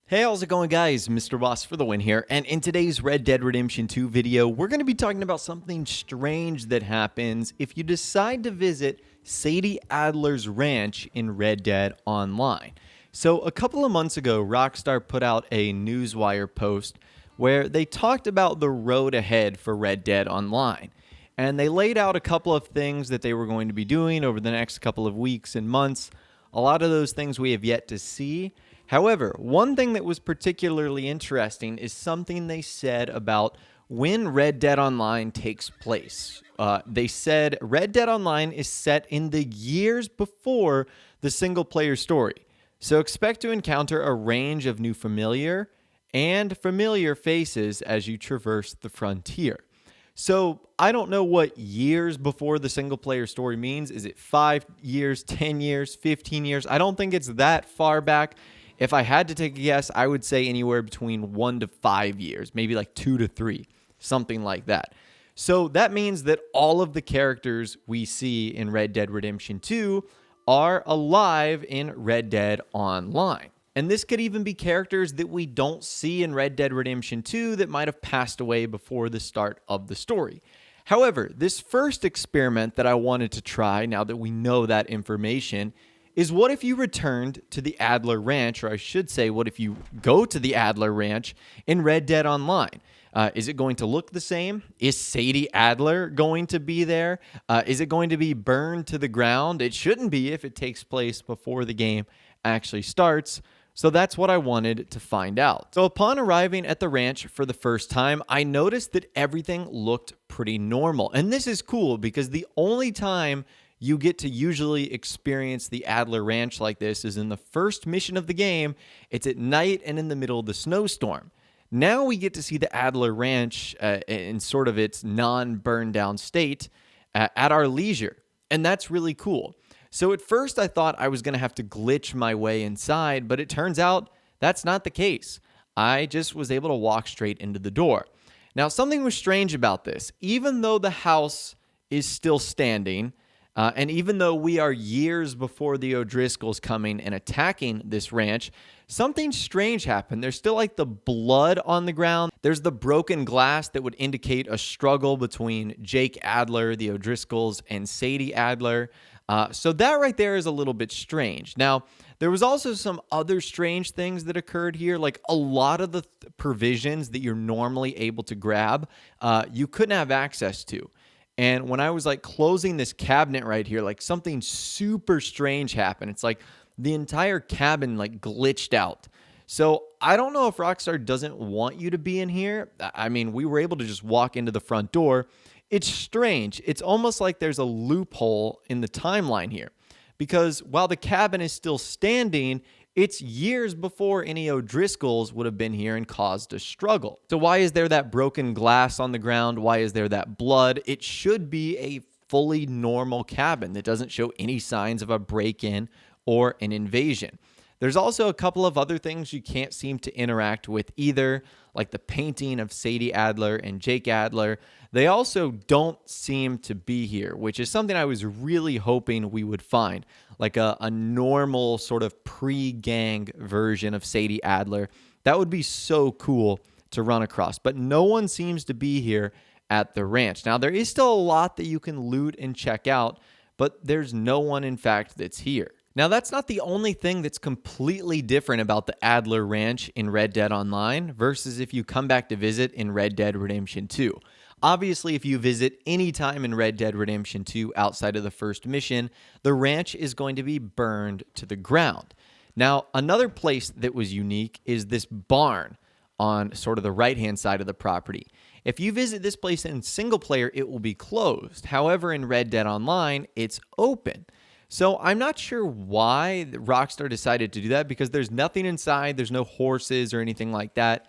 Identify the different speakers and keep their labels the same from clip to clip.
Speaker 1: Hey, how's it going, guys? Mr. Boss for the win here, and in today's Red Dead Redemption 2 video, we're going to be talking about something strange that happens if you decide to visit Sadie Adler's ranch in Red Dead Online. So, a couple of months ago, Rockstar put out a Newswire post where they talked about the road ahead for Red Dead Online. And they laid out a couple of things that they were going to be doing over the next couple of weeks and months. A lot of those things we have yet to see. However, one thing that was particularly interesting is something they said about when Red Dead Online takes place. They said Red Dead Online is set in the years before the single-player story. So expect to encounter a range of new familiar and familiar faces as you traverse the frontier. So I don't know what years before the single-player story means. Is it 5 years, 10 years, 15 years? I don't think it's that far back. If I had to take a guess, I would say anywhere between 1 to 5 years, maybe like 2 to 3, something like that. So that means that all of the characters we see in Red Dead Redemption 2 are alive in Red Dead Online. And this could even be characters that we don't see in Red Dead Redemption 2 that might have passed away before the start of the story. However, this first experiment that I wanted to try, now that we know that information, is what if you returned to the Adler Ranch, or I should say, what if you go to the Adler Ranch in Red Dead Online? Is it going to look the same? Is Sadie Adler going to be there? Is it going to be burned to the ground? It shouldn't be if it takes place before the game actually starts. So that's what I wanted to find out. So upon arriving at the ranch for the first time, I noticed that everything looked pretty normal. And this is cool because the only time you get to usually experience the Adler Ranch like this is in the first mission of the game. It's at night and in the middle of the snowstorm. Now we get to see the Adler Ranch in sort of its non-burned down state at our leisure. And that's really cool. So at first I thought I was going to have to glitch my way inside, but it turns out that's not the case. I just was able to walk straight into the door. Now, something was strange about this. Even though the house is still standing, and even though we are years before the O'Driscolls coming and attacking this ranch, something strange happened. There's still like the blood on the ground. There's the broken glass that would indicate a struggle between Jake Adler, the O'Driscolls, and Sadie Adler. So that right there is a little bit strange. Now, there was also some other strange things that occurred here. Like a lot of the provisions that you're normally able to grab, you couldn't have access to. And when I was like closing this cabinet right here, like something super strange happened. It's like the entire cabin like glitched out. So I don't know if Rockstar doesn't want you to be in here. I mean, we were able to just walk into the front door. It's strange. It's almost like there's a loophole in the timeline here. Because while the cabin is still standing, it's years before any O'Driscolls would have been here and caused a struggle. So why is there that broken glass on the ground? Why is there that blood? It should be a fully normal cabin that doesn't show any signs of a break-in or an invasion. There's also a couple of other things you can't seem to interact with either, like the painting of Sadie Adler and Jake Adler. They also don't seem to be here, which is something I was really hoping we would find, like a normal sort of pre-gang version of Sadie Adler. That would be so cool to run across, but no one seems to be here at the ranch. Now, there is still a lot that you can loot and check out, but there's no one, in fact, that's here. Now, that's not the only thing that's completely different about the Adler Ranch in Red Dead Online versus if you come back to visit in Red Dead Redemption 2. Obviously, if you visit any time in Red Dead Redemption 2 outside of the first mission, the ranch is going to be burned to the ground. Now, another place that was unique is this barn on sort of the right-hand side of the property. If you visit this place in single player, it will be closed. However, in Red Dead Online, it's open. So I'm not sure why Rockstar decided to do that because there's nothing inside. There's no horses or anything like that.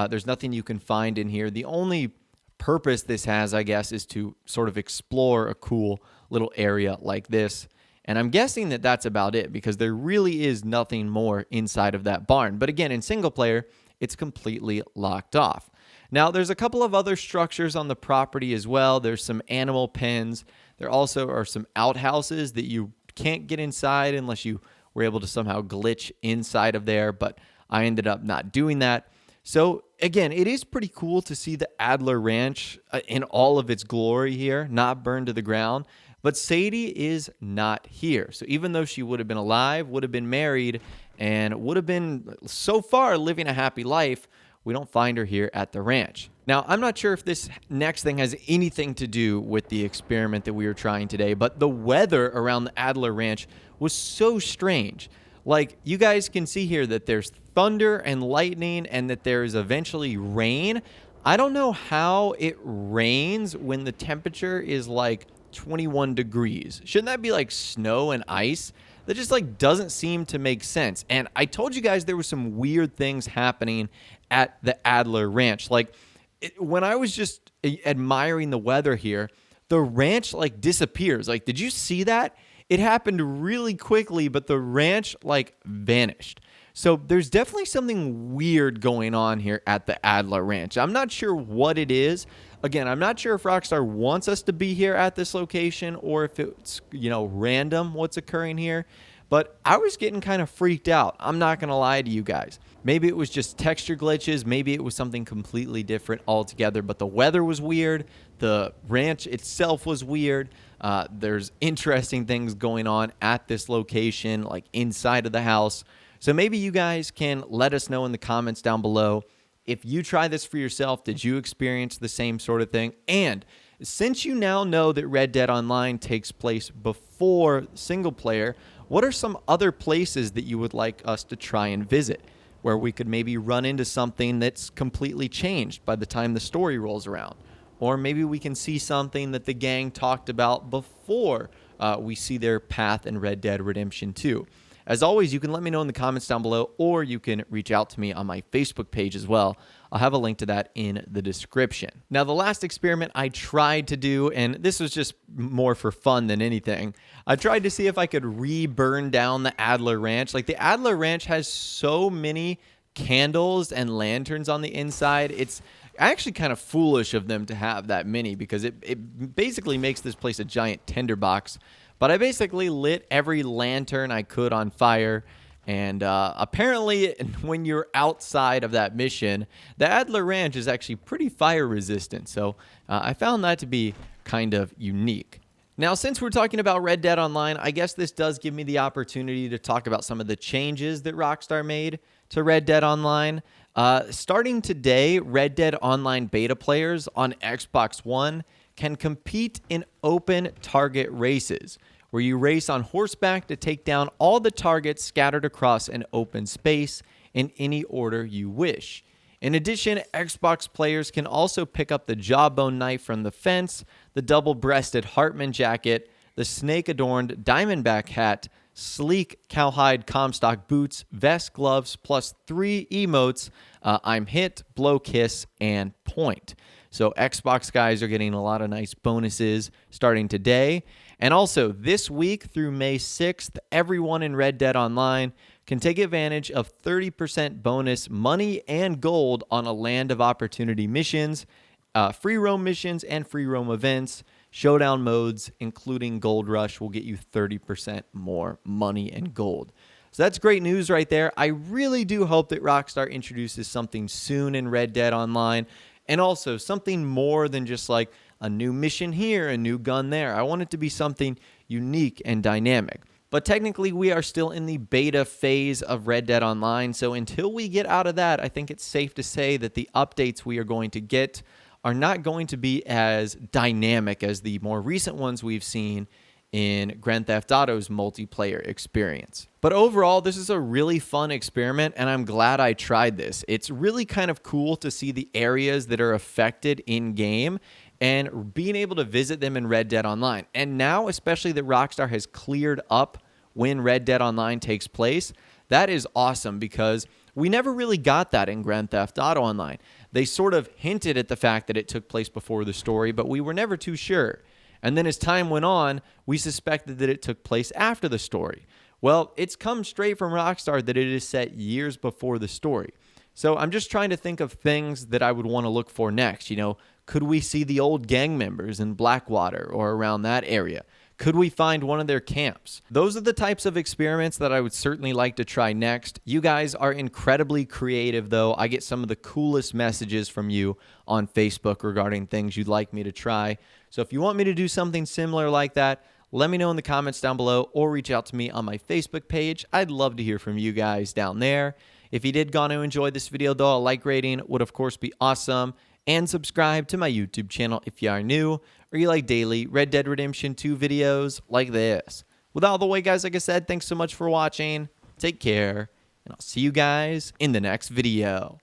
Speaker 1: There's nothing you can find in here. The only purpose this has, I guess, is to sort of explore a cool little area like this. And I'm guessing that that's about it because there really is nothing more inside of that barn. But again, in single player, it's completely locked off. Now, there's a couple of other structures on the property as well. There's some animal pens. There also are some outhouses that you can't get inside unless you were able to somehow glitch inside of there. But I ended up not doing that. So again, it is pretty cool to see the Adler Ranch in all of its glory here, not burned to the ground. But Sadie is not here. So even though she would have been alive, would have been married, and would have been so far living a happy life, we don't find her here at the ranch. Now, I'm not sure if this next thing has anything to do with the experiment that we were trying today, but the weather around the Adler Ranch was so strange. Like, you guys can see here that there's thunder and lightning and that there is eventually rain. I don't know how it rains when the temperature is like 21 degrees. Shouldn't that be like snow and ice? That just like doesn't seem to make sense. And I told you guys there were some weird things happening at the Adler Ranch. Like when I was just admiring the weather here, the ranch like disappears. Like, did you see that? It happened really quickly, but the ranch like vanished. So there's definitely something weird going on here at the Adler Ranch. I'm not sure what it is. Again, I'm not sure if Rockstar wants us to be here at this location or if it's, random what's occurring here. But I was getting kind of freaked out. I'm not going to lie to you guys. Maybe it was just texture glitches. Maybe it was something completely different altogether. But the weather was weird. The ranch itself was weird. There's interesting things going on at this location, like inside of the house. So maybe you guys can let us know in the comments down below. If you try this for yourself, did you experience the same sort of thing? And since you now know that Red Dead Online takes place before single player, what are some other places that you would like us to try and visit where we could maybe run into something that's completely changed by the time the story rolls around? Or maybe we can see something that the gang talked about before we see their path in Red Dead Redemption 2. As always, you can let me know in the comments down below, or you can reach out to me on my Facebook page as well. I'll have a link to that in the description. Now, the last experiment I tried to do, and this was just more for fun than anything, I tried to see if I could re-burn down the Adler Ranch. Like, the Adler Ranch has so many candles and lanterns on the inside. It's actually kind of foolish of them to have that many because it basically makes this place a giant tinderbox. But I basically lit every lantern I could on fire. And apparently, when you're outside of that mission, the Adler Ranch is actually pretty fire resistant. So I found that to be kind of unique. Now, since we're talking about Red Dead Online, I guess this does give me the opportunity to talk about some of the changes that Rockstar made to Red Dead Online. Starting today, Red Dead Online beta players on Xbox One can compete in open target races, where you race on horseback to take down all the targets scattered across an open space in any order you wish. In addition, Xbox players can also pick up the jawbone knife from the fence, the double-breasted Hartman jacket, the snake-adorned Diamondback hat, sleek cowhide Comstock boots, vest, gloves, plus 3 emotes, I'm hit, blow, kiss, and point. So Xbox guys are getting a lot of nice bonuses starting today. And also, this week through May 6th, everyone in Red Dead Online can take advantage of 30% bonus money and gold on a Land of Opportunity missions, free roam missions, and free roam events. Showdown modes, including Gold Rush, will get you 30% more money and gold. So that's great news right there. I really do hope that Rockstar introduces something soon in Red Dead Online, and also something more than just like a new mission here, a new gun there. I want it to be something unique and dynamic. But technically, we are still in the beta phase of Red Dead Online, so until we get out of that, I think it's safe to say that the updates we are going to get are not going to be as dynamic as the more recent ones we've seen in Grand Theft Auto's multiplayer experience. But overall, this is a really fun experiment, and I'm glad I tried this. It's really kind of cool to see the areas that are affected in-game and being able to visit them in Red Dead Online. And now, especially that Rockstar has cleared up when Red Dead Online takes place, that is awesome because we never really got that in Grand Theft Auto Online. They sort of hinted at the fact that it took place before the story, but we were never too sure. And then as time went on, we suspected that it took place after the story. Well, it's come straight from Rockstar that it is set years before the story. So I'm just trying to think of things that I would want to look for next. Could we see the old gang members in Blackwater or around that area? Could we find one of their camps? Those are the types of experiments that I would certainly like to try next. You guys are incredibly creative, though. I get some of the coolest messages from you on Facebook regarding things you'd like me to try. So if you want me to do something similar like that, let me know in the comments down below or reach out to me on my Facebook page. I'd love to hear from you guys down there. If you did gonna enjoy this video, though, a like rating would of course be awesome. And subscribe to my YouTube channel if you are new or you like daily Red Dead Redemption 2 videos like this. With all the way, guys, like I said, thanks so much for watching. Take care, and I'll see you guys in the next video.